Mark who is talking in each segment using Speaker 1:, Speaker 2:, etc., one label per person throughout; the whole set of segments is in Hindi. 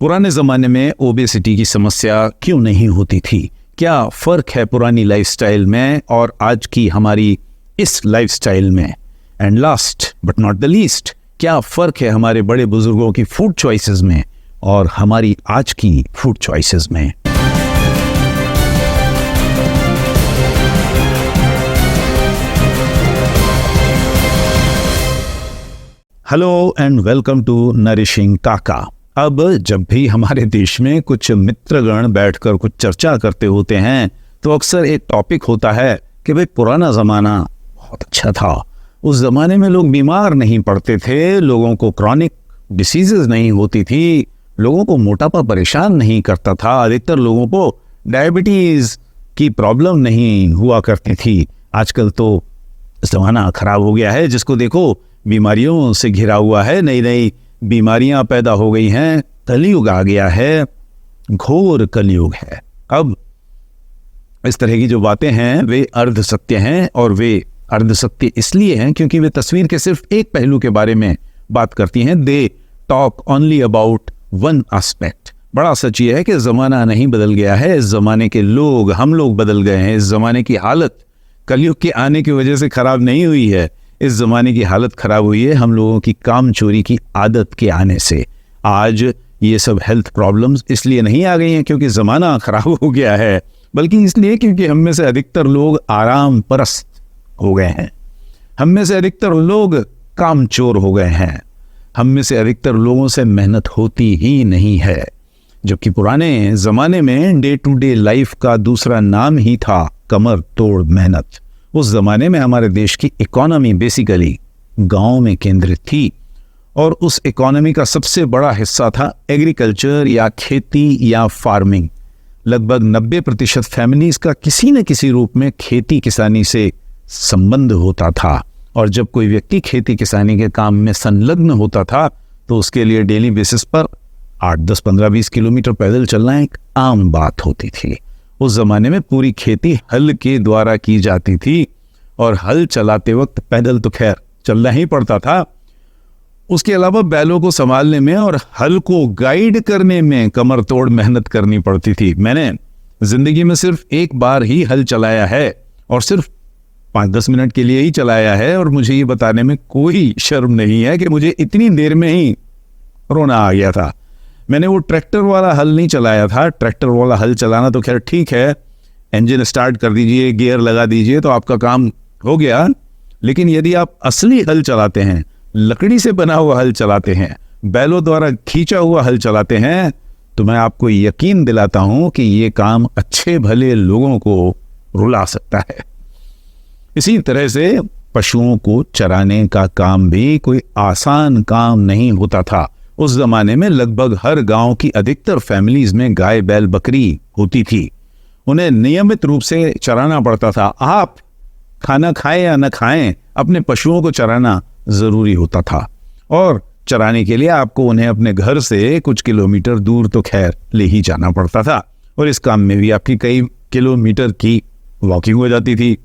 Speaker 1: पुराने ज़माने में ओबेसिटी की समस्या क्यों नहीं होती थी? क्या फ़र्क है पुरानी लाइफस्टाइल में और आज की हमारी इस लाइफस्टाइल में? And last but not the least, क्या फ़र्क है हमारे बड़े बुजुर्गों की फूड चॉइसेस में और हमारी आज की फूड चॉइसेस में? Hello and welcome to nourishing Kaka. अब जब भी हमारे देश में कुछ मित्रगण बैठकर कुछ चर्चा करते होते हैं तो अक्सर एक टॉपिक होता है कि भाई पुराना ज़माना बहुत अच्छा था। उस ज़माने में लोग बीमार नहीं पड़ते थे, लोगों को क्रॉनिक डिसीजेज नहीं होती थी, लोगों को मोटापा परेशान नहीं करता था, अधिकतर लोगों को डायबिटीज़ की प्रॉब्लम नहीं हुआ करती थी। आजकल तो ज़माना ख़राब हो गया है, जिसको देखो बीमारियों से घिरा हुआ है, नई नई बीमारियां पैदा हो गई हैं, कलयुग आ गया है, घोर कलयुग है। अब इस तरह की जो बातें हैं वे अर्ध सत्य हैं, और वे अर्ध सत्य इसलिए हैं क्योंकि वे तस्वीर के सिर्फ एक पहलू के बारे में बात करती हैं। They talk only about one aspect. बड़ा सच ये है कि ज़माना नहीं बदल गया है, इस ज़माने के लोग, हम लोग बदल गए हैं। इस ज़माने की हालत कलयुग के आने की वजह से ख़राब नहीं हुई है, इस ज़माने की हालत ख़राब हुई है हम लोगों की काम चोरी की आदत के आने से। आज ये सब हेल्थ प्रॉब्लम्स इसलिए नहीं आ गई हैं क्योंकि ज़माना ख़राब हो गया है, बल्कि इसलिए क्योंकि हम में से अधिकतर लोग आराम परस्त हो गए हैं, हम में से अधिकतर लोग काम चोर हो गए हैं, हम में से अधिकतर लोगों से मेहनत होती ही नहीं है। जबकि पुराने ज़माने में डे टू डे लाइफ का दूसरा नाम ही था कमर तोड़ मेहनत। उस ज़माने में हमारे देश की इकोनॉमी बेसिकली गाँव में केंद्रित थी, और उस इकोनॉमी का सबसे बड़ा हिस्सा था एग्रीकल्चर या खेती या फार्मिंग। लगभग 90% फैमिलीज़ का किसी न किसी रूप में खेती किसानी से संबंध होता था, और जब कोई व्यक्ति खेती किसानी के काम में संलग्न होता था तो उसके लिए डेली बेसिस पर 8, 10, 15, 20 किलोमीटर पैदल चलना एक आम बात होती थी। उस ज़माने में पूरी खेती हल के द्वारा की जाती थी, और हल चलाते वक्त पैदल तो खैर चलना ही पड़ता था, उसके अलावा बैलों को संभालने में और हल को गाइड करने में कमर तोड़ मेहनत करनी पड़ती थी। मैंने ज़िंदगी में सिर्फ एक बार ही हल चलाया है, और सिर्फ 5-10 मिनट के लिए ही चलाया है, और मुझे ये बताने में कोई शर्म नहीं है कि मुझे इतनी देर में ही रोना आ गया था। मैंने वो ट्रैक्टर वाला हल नहीं चलाया था। ट्रैक्टर वाला हल चलाना तो खैर ठीक है, इंजन स्टार्ट कर दीजिए, गियर लगा दीजिए तो आपका काम हो गया। लेकिन यदि आप असली हल चलाते हैं, लकड़ी से बना हुआ हल चलाते हैं, बैलों द्वारा खींचा हुआ हल चलाते हैं, तो मैं आपको यकीन दिलाता हूं कि ये काम अच्छे भले लोगों को रुला सकता है। इसी तरह से पशुओं को चराने का काम भी कोई आसान काम नहीं होता था। उस ज़माने में लगभग हर गांव की अधिकतर फैमिलीज में गाय बैल बकरी होती थी, उन्हें नियमित रूप से चराना पड़ता था। आप खाना खाएं या न खाएं, अपने पशुओं को चराना ज़रूरी होता था, और चराने के लिए आपको उन्हें अपने घर से कुछ किलोमीटर दूर तो खैर ले ही जाना पड़ता था, और इस काम में भी आपकी कई किलोमीटर की वॉकिंग हो जाती थी।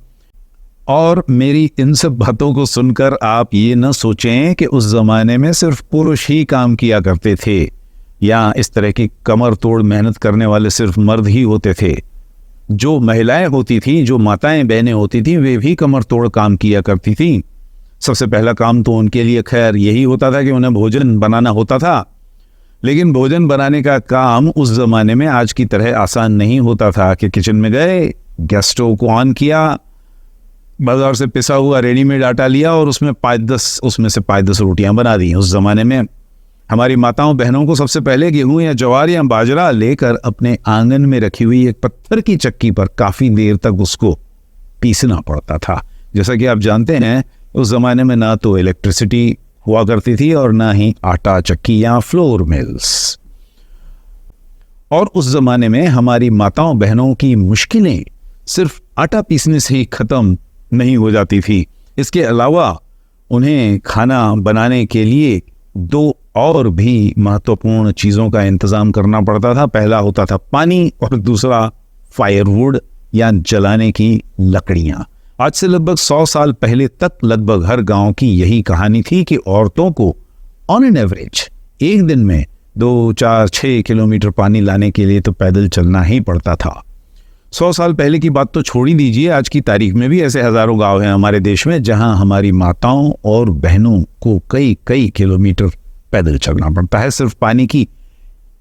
Speaker 1: और मेरी इन सब बातों को सुनकर आप ये न सोचें कि उस ज़माने में सिर्फ पुरुष ही काम किया करते थे, या इस तरह की कमर तोड़ मेहनत करने वाले सिर्फ मर्द ही होते थे। जो महिलाएं होती थी, जो माताएं बहनें होती थी, वे भी कमर तोड़ काम किया करती थी। सबसे पहला काम तो उनके लिए खैर यही होता था कि उन्हें भोजन बनाना होता था। लेकिन भोजन बनाने का काम उस ज़माने में आज की तरह आसान नहीं होता था कि किचन में गए, गैस स्टोव को ऑन किया, बाजार से पिसा हुआ रेडीमेड आटा लिया और उसमें 5-10 रोटियां बना दी। उस ज़माने में हमारी माताओं बहनों को सबसे पहले गेहूं या ज्वार या बाजरा लेकर अपने आंगन में रखी हुई एक पत्थर की चक्की पर काफ़ी देर तक उसको पीसना पड़ता था। जैसा कि आप जानते हैं, उस ज़माने में ना तो इलेक्ट्रिसिटी हुआ करती थी और ना ही आटा चक्की या फ्लोर मिल्स। और उस ज़माने में हमारी माताओं बहनों की मुश्किलें सिर्फ आटा पीसने से ही ख़त्म नहीं हो जाती थी। इसके अलावा उन्हें खाना बनाने के लिए 2 और भी महत्वपूर्ण चीज़ों का इंतज़ाम करना पड़ता था। पहला होता था पानी, और दूसरा फायरवुड या जलाने की लकड़ियाँ। आज से लगभग 100 साल पहले तक लगभग हर गांव की यही कहानी थी कि औरतों को ऑन एन एवरेज एक दिन में 2, 4, 6 किलोमीटर पानी लाने के लिए तो पैदल चलना ही पड़ता था। 100 साल पहले की बात तो छोड़ ही दीजिए, आज की तारीख में भी ऐसे हजारों गांव हैं हमारे देश में जहां हमारी माताओं और बहनों को कई कई किलोमीटर पैदल चलना पड़ता है सिर्फ पानी की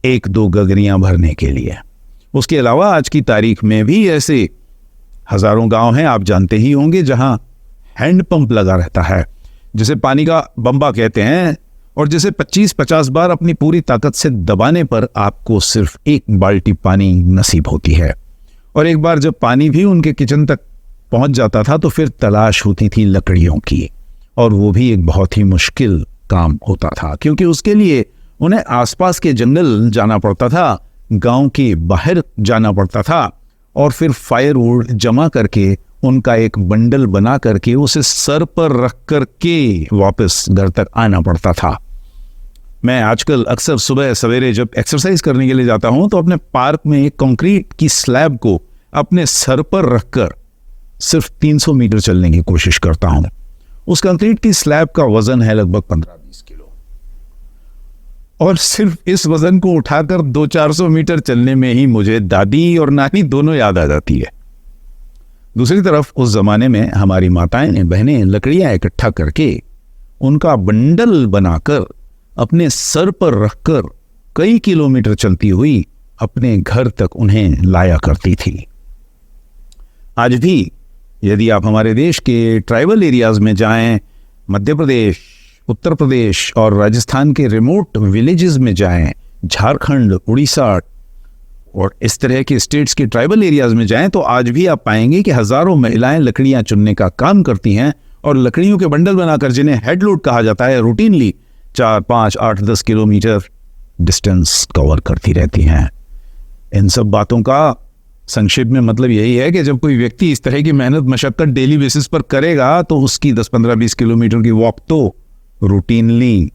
Speaker 1: 1-2 गगरियां भरने के लिए। उसके अलावा आज की तारीख में भी ऐसे हजारों गांव हैं, आप जानते ही होंगे, जहां हैंडपंप लगा रहता है, जिसे पानी का बम्बा कहते हैं, और जिसे 25-50 बार अपनी पूरी ताकत से दबाने पर आपको सिर्फ 1 बाल्टी पानी नसीब होती है। और एक बार जब पानी भी उनके किचन तक पहुंच जाता था तो फिर तलाश होती थी लकड़ियों की, और वो भी एक बहुत ही मुश्किल काम होता था, क्योंकि उसके लिए उन्हें आसपास के जंगल जाना पड़ता था, गांव के बाहर जाना पड़ता था, और फिर फायरवुड जमा करके उनका एक बंडल बना करके उसे सर पर रख करके वापस घर तक आना पड़ता था। मैं आजकल अक्सर सुबह सवेरे जब एक्सरसाइज करने के लिए जाता हूं तो अपने पार्क में एक कंक्रीट की स्लैब को अपने सर पर रखकर सिर्फ 300 मीटर चलने की कोशिश करता हूं। उस कंक्रीट की स्लैब का वजन है लगभग 15-20 किलो, और सिर्फ इस वजन को उठाकर 200-400 मीटर चलने में ही मुझे दादी और नानी दोनों याद आ जाती है। दूसरी तरफ उस जमाने में हमारी माताएं बहनें लकड़ियां इकट्ठा करके उनका बंडल बनाकर अपने सर पर रखकर कई किलोमीटर चलती हुई अपने घर तक उन्हें लाया करती थी। आज भी यदि आप हमारे देश के ट्राइबल एरियाज में जाएं, मध्य प्रदेश, उत्तर प्रदेश और राजस्थान के रिमोट विलेजेस में जाएं, झारखंड, उड़ीसा और इस तरह के स्टेट्स के ट्राइबल एरियाज में जाएं, तो आज भी आप पाएंगे कि हजारों महिलाएं लकड़ियां चुनने का काम करती हैं और लकड़ियों के बंडल बनाकर, जिन्हें हेडलोड कहा जाता है, रूटीनली 4, 5, 8, 10 किलोमीटर डिस्टेंस कवर करती रहती हैं। इन सब बातों का संक्षेप में मतलब यही है कि जब कोई व्यक्ति इस तरह की मेहनत मशक्कत डेली बेसिस पर करेगा तो उसकी 10, 15, 20 किलोमीटर की वॉक तो रूटीनली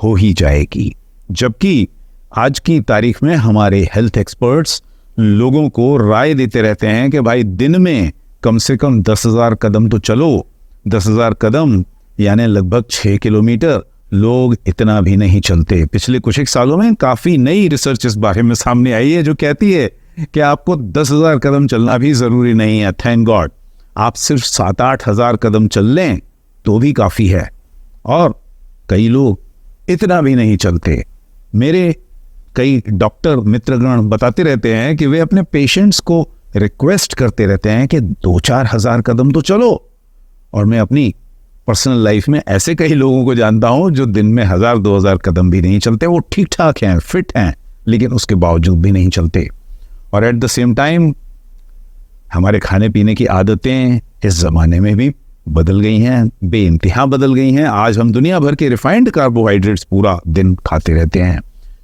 Speaker 1: हो ही जाएगी। जबकि आज की तारीख में हमारे हेल्थ एक्सपर्ट्स लोगों को राय देते रहते हैं कि भाई दिन में कम से कम 10,000 कदम तो चलो। 10,000 कदम यानी लगभग 6 किलोमीटर। लोग इतना भी नहीं चलते। पिछले कुछ एक सालों में काफी नई रिसर्च इस बारे में सामने आई है जो कहती है कि आपको 10,000 कदम चलना भी जरूरी नहीं है। थैंक गॉड, आप सिर्फ 7-8 हज़ार कदम चल लें तो भी काफी है। और कई लोग इतना भी नहीं चलते। मेरे कई डॉक्टर मित्रगण बताते रहते हैं कि वे अपने पेशेंट्स को रिक्वेस्ट करते रहते हैं कि 2-4 हज़ार कदम तो चलो। और मैं अपनी पर्सनल लाइफ में ऐसे कई लोगों को जानता हूं जो दिन में 1,000-2,000 कदम भी नहीं चलते। वो ठीक ठाक हैं, फिट हैं, लेकिन उसके बावजूद भी नहीं चलते। और एट द सेम टाइम हमारे खाने पीने की आदतें इस जमाने में भी बदल गई हैं, बेइंतहा बदल गई हैं। आज हम दुनिया भर के रिफाइंड कार्बोहाइड्रेट्स पूरा दिन खाते रहते हैं,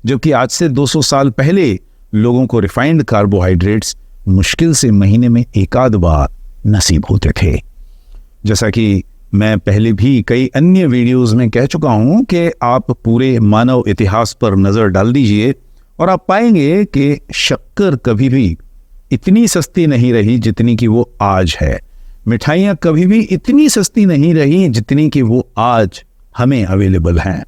Speaker 1: जबकि आज से 200 साल पहले लोगों को रिफाइंड कार्बोहाइड्रेट्स मुश्किल से महीने में 1-आध बार नसीब होते थे। जैसा कि मैं पहले भी कई अन्य वीडियोस में कह चुका हूं कि आप पूरे मानव इतिहास पर नजर डाल दीजिए और आप पाएंगे कि शक्कर कभी भी इतनी सस्ती नहीं रही जितनी कि वो आज है। मिठाइयाँ कभी भी इतनी सस्ती नहीं रही जितनी कि वो आज हमें अवेलेबल हैं।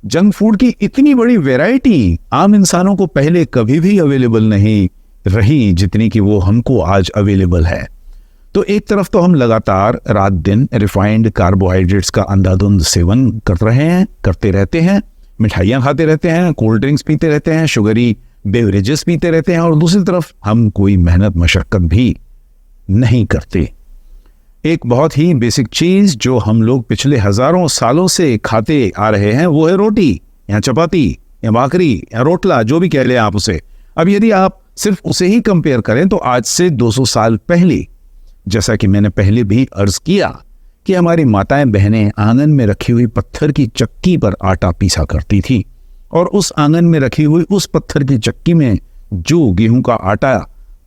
Speaker 1: जंक फूड की इतनी बड़ी वैरायटी आम इंसानों को पहले कभी भी अवेलेबल नहीं रही जितनी कि वो हमको आज अवेलेबल है। तो एक तरफ तो हम लगातार रात दिन रिफाइंड कार्बोहाइड्रेट्स का अंधाधुंध सेवन करते रहते हैं, मिठाइयाँ खाते रहते हैं, कोल्ड ड्रिंक्स पीते रहते हैं, शुगरी बेवरेजेस पीते रहते हैं, और दूसरी तरफ हम कोई मेहनत मशक्कत भी नहीं करते। एक बहुत ही बेसिक चीज जो हम लोग पिछले हजारों सालों से खाते आ रहे हैं वो है रोटी या चपाती या भाकरी या रोटला, जो भी कह ले आप उसे। अब यदि आप सिर्फ उसे ही कंपेयर करें तो आज से 200 साल पहले, जैसा कि मैंने पहले भी अर्ज किया कि हमारी माताएं बहनें आंगन में रखी हुई पत्थर की चक्की पर आटा पीसा करती थी, और उस आंगन में रखी हुई उस पत्थर की चक्की में जो गेहूं का आटा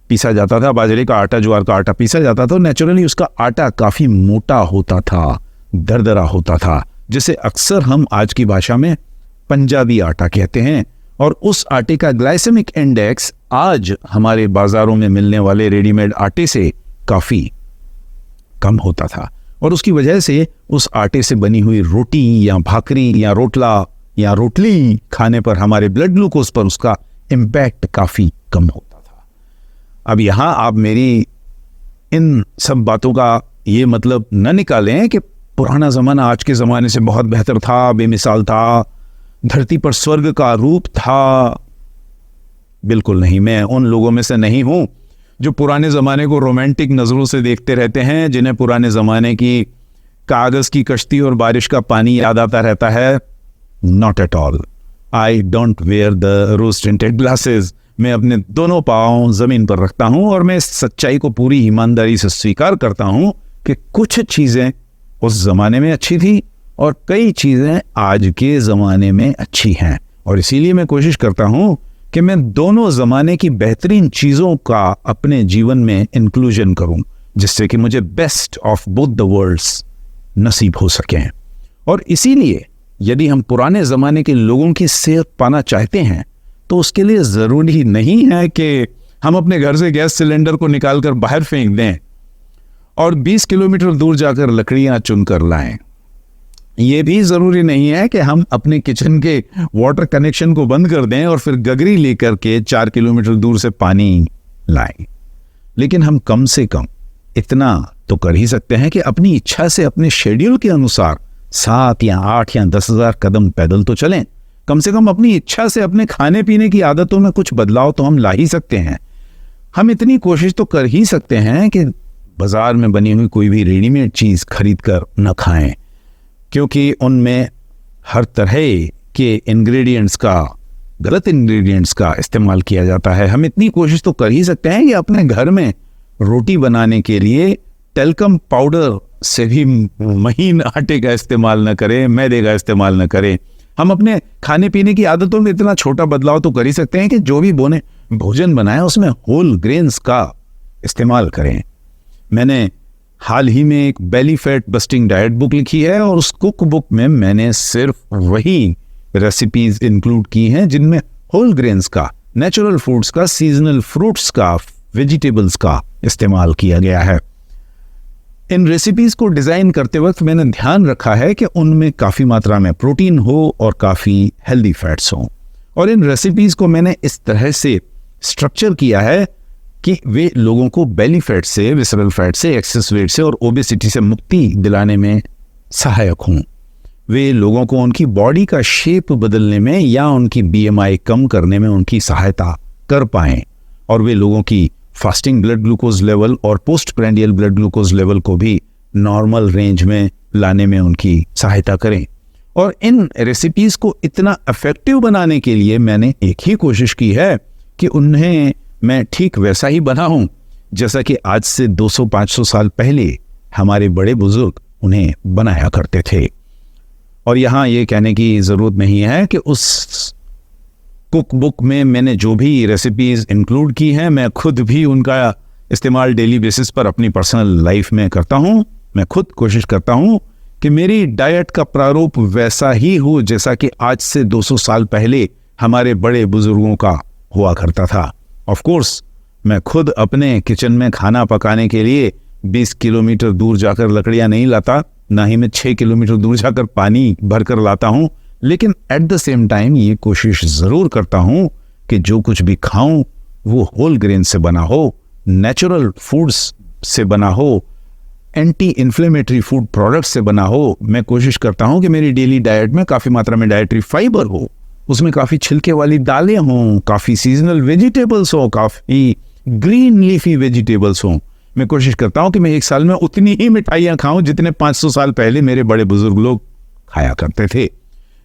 Speaker 1: पीसा जाता था, बाजरे का आटा, ज्वार का आटा पीसा जाता था, नेचुरली उसका आटा काफी मोटा होता था, दरदरा होता था, जिसे अक्सर हम आज की भाषा में पंजाबी आटा कहते हैं। और उस आटे का ग्लाइसेमिक इंडेक्स आज हमारे बाजारों में मिलने वाले रेडीमेड आटे से काफी कम होता था, और उसकी वजह से उस आटे से बनी हुई रोटी या भाकरी या रोटला या रोटली खाने पर हमारे ब्लड ग्लूकोज पर उसका इम्पैक्ट काफ़ी कम होता था। अब यहाँ आप मेरी इन सब बातों का ये मतलब न निकालें कि पुराना ज़माना आज के ज़माने से बहुत बेहतर था, बेमिसाल था, धरती पर स्वर्ग का रूप था। बिल्कुल नहीं, मैं उन लोगों में से नहीं हूं जो पुराने ज़माने को रोमांटिक नज़रों से देखते रहते हैं, जिन्हें पुराने ज़माने की कागज़ की कश्ती और बारिश का पानी याद आता रहता है। Not at all. I don't wear the rose tinted glasses. मैं अपने दोनों पाँव ज़मीन पर रखता हूं और मैं इस सच्चाई को पूरी ईमानदारी से स्वीकार करता हूं कि कुछ चीज़ें उस ज़माने में अच्छी थी और कई चीज़ें आज के ज़माने में अच्छी हैं, और इसीलिए मैं कोशिश करता हूं कि मैं दोनों ज़माने की बेहतरीन चीज़ों का अपने जीवन में इंक्लूजन करूं, जिससे कि मुझे best of both the worlds नसीब हो सकें। और इसीलिए यदि हम पुराने ज़माने के लोगों की सेहत पाना चाहते हैं तो उसके लिए ज़रूरी नहीं है कि हम अपने घर से गैस सिलेंडर को निकालकर बाहर फेंक दें और 20 किलोमीटर दूर जाकर लकड़ियां चुनकर लाएं। ये भी ज़रूरी नहीं है कि हम अपने किचन के वाटर कनेक्शन को बंद कर दें और फिर गगरी लेकर के 4 किलोमीटर दूर से पानी लाएं। लेकिन हम कम से कम इतना तो कर ही सकते हैं कि अपनी इच्छा से अपने शेड्यूल के अनुसार 7 या 8 या 10,000 कदम पैदल तो चलें। कम से कम अपनी इच्छा से अपने खाने पीने की आदतों में कुछ बदलाव तो हम ला ही सकते हैं। हम इतनी कोशिश तो कर ही सकते हैं कि बाजार में बनी हुई कोई भी रेडीमेड चीज़ खरीद कर न खाएं, क्योंकि उनमें हर तरह के गलत इंग्रेडिएंट्स का इस्तेमाल किया जाता है। हम इतनी कोशिश तो कर ही सकते हैं कि अपने घर में रोटी बनाने के लिए टेल्कम पाउडर से भी महीन आटे का इस्तेमाल न करें, मैदे का इस्तेमाल न करें। हम अपने खाने पीने की आदतों में इतना छोटा बदलाव तो कर ही सकते हैं कि जो भी भोजन बनाए उसमें होल ग्रेन्स का इस्तेमाल करें। मैंने हाल ही में एक belly fat busting diet book लिखी है और उस कुक बुक में मैंने सिर्फ वही रेसिपीज इंक्लूड की हैं जिनमें होल ग्रेन्स का, नेचुरल फूड्स का, सीजनल फ्रूट्स का, वेजिटेबल्स का इस्तेमाल किया गया है। इन रेसिपीज को डिज़ाइन करते वक्त मैंने ध्यान रखा है कि उनमें काफ़ी मात्रा में प्रोटीन हो और काफ़ी हेल्दी फैट्स हों, और इन रेसिपीज को मैंने इस तरह से स्ट्रक्चर किया है कि वे लोगों को बेली फैट से, विसरल फैट से, एक्सेस वेट से और ओबेसिटी से मुक्ति दिलाने में सहायक हों। वे लोगों को उनकी बॉडी का शेप बदलने में या उनकी BMI कम करने में उनकी सहायता कर पाएं, और वे लोगों की फास्टिंग ब्लड ग्लूकोज लेवल और post prandial blood glucose level को भी नॉर्मल रेंज में लाने में उनकी सहायता करें। और इन रेसिपीज़ को इतना इफेक्टिव बनाने के लिए मैंने एक ही कोशिश की है कि उन्हें मैं ठीक वैसा ही बनाऊं जैसा कि आज से 200-500 साल पहले हमारे बड़े बुजुर्ग उन्हें बनाया करते थे। और यहाँ ये कहने की ज़रूरत नहीं है कि उस कुक बुक में मैंने जो भी रेसिपीज़ इंक्लूड की हैं मैं खुद भी उनका इस्तेमाल डेली बेसिस पर अपनी पर्सनल लाइफ में करता हूँ। मैं खुद कोशिश करता हूँ कि मेरी डाइट का प्रारूप वैसा ही हो जैसा कि आज से 200 साल पहले हमारे बड़े बुजुर्गों का हुआ करता था। ऑफ कोर्स मैं खुद अपने किचन में खाना पकाने के लिए 20 किलोमीटर दूर जाकर लकड़ियाँ नहीं लाता, ना ही मैं 6 किलोमीटर दूर जाकर पानी भरकर लाता हूँ, लेकिन एट द सेम टाइम ये कोशिश ज़रूर करता हूँ कि जो कुछ भी खाऊं वो होल ग्रेन से बना हो, नेचुरल फूड्स से बना हो, एंटी इन्फ्लेमेटरी फूड प्रोडक्ट्स से बना हो। मैं कोशिश करता हूँ कि मेरी डेली डाइट में काफ़ी मात्रा में डाइटरी फाइबर हो, उसमें काफ़ी छिलके वाली दालें हों, काफ़ी सीजनल वेजिटेबल्स हों, काफ़ी ग्रीन लीफी वेजिटेबल्स हों। मैं कोशिश करता हूँ कि मैं एक साल में उतनी ही मिठाइयाँ खाऊं जितने 500 साल पहले मेरे बड़े बुजुर्ग लोग खाया करते थे।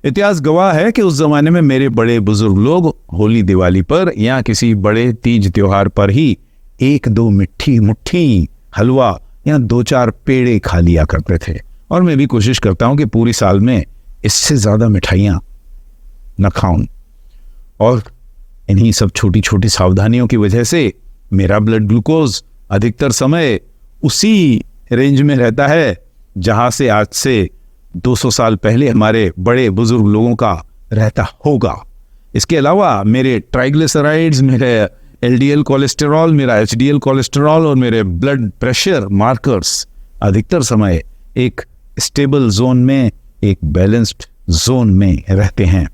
Speaker 1: इतिहास गवाह है कि उस जमाने में मेरे बड़े बुजुर्ग लोग होली, दिवाली पर या किसी बड़े तीज त्योहार पर ही 1-2 मुट्ठी हलवा या 2-4 पेड़े खा लिया करते थे। और मैं भी कोशिश करता हूँ कि पूरी साल में इससे ज़्यादा मिठाइयाँ न खाऊं। और इन्हीं सब छोटी छोटी सावधानियों की वजह से मेरा ब्लड ग्लूकोज अधिकतर समय उसी रेंज में रहता है जहां से आज से 200 साल पहले हमारे बड़े बुजुर्ग लोगों का रहता होगा। इसके अलावा मेरे ट्राइग्लिसराइड्स, मेरे LDL कोलेस्टेरॉल, मेरा HDL कोलेस्टेरॉल और मेरे ब्लड प्रेशर मार्कर्स अधिकतर समय एक स्टेबल जोन में, एक बैलेंस्ड जोन में रहते हैं।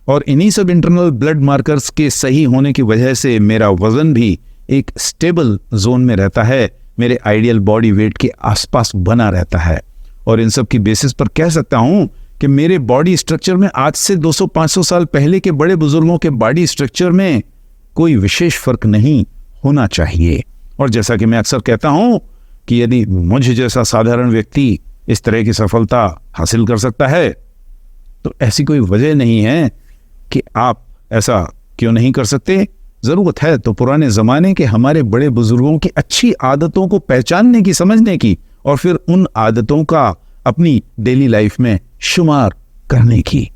Speaker 1: और इन्हीं सब इंटरनल ब्लड मार्कर्स के सही होने की वजह से मेरा वजन भी एक स्टेबल जोन में रहता है, मेरे आइडियल बॉडी वेट के आसपास बना रहता है। और इन सब की बेसिस पर कह सकता हूं कि मेरे बॉडी स्ट्रक्चर में आज से 200-500 साल पहले के बड़े बुजुर्गों के बॉडी स्ट्रक्चर में कोई विशेष फर्क नहीं होना चाहिए। और जैसा कि मैं अक्सर कहता हूं कि यदि मुझ जैसा साधारण व्यक्ति इस तरह की सफलता हासिल कर सकता है तो ऐसी कोई वजह नहीं है कि आप ऐसा क्यों नहीं कर सकते। जरूरत है तो पुराने जमाने के हमारे बड़े बुजुर्गों की अच्छी आदतों को पहचानने की, समझने की, और फिर उन आदतों का अपनी डेली लाइफ में शुमार करने की।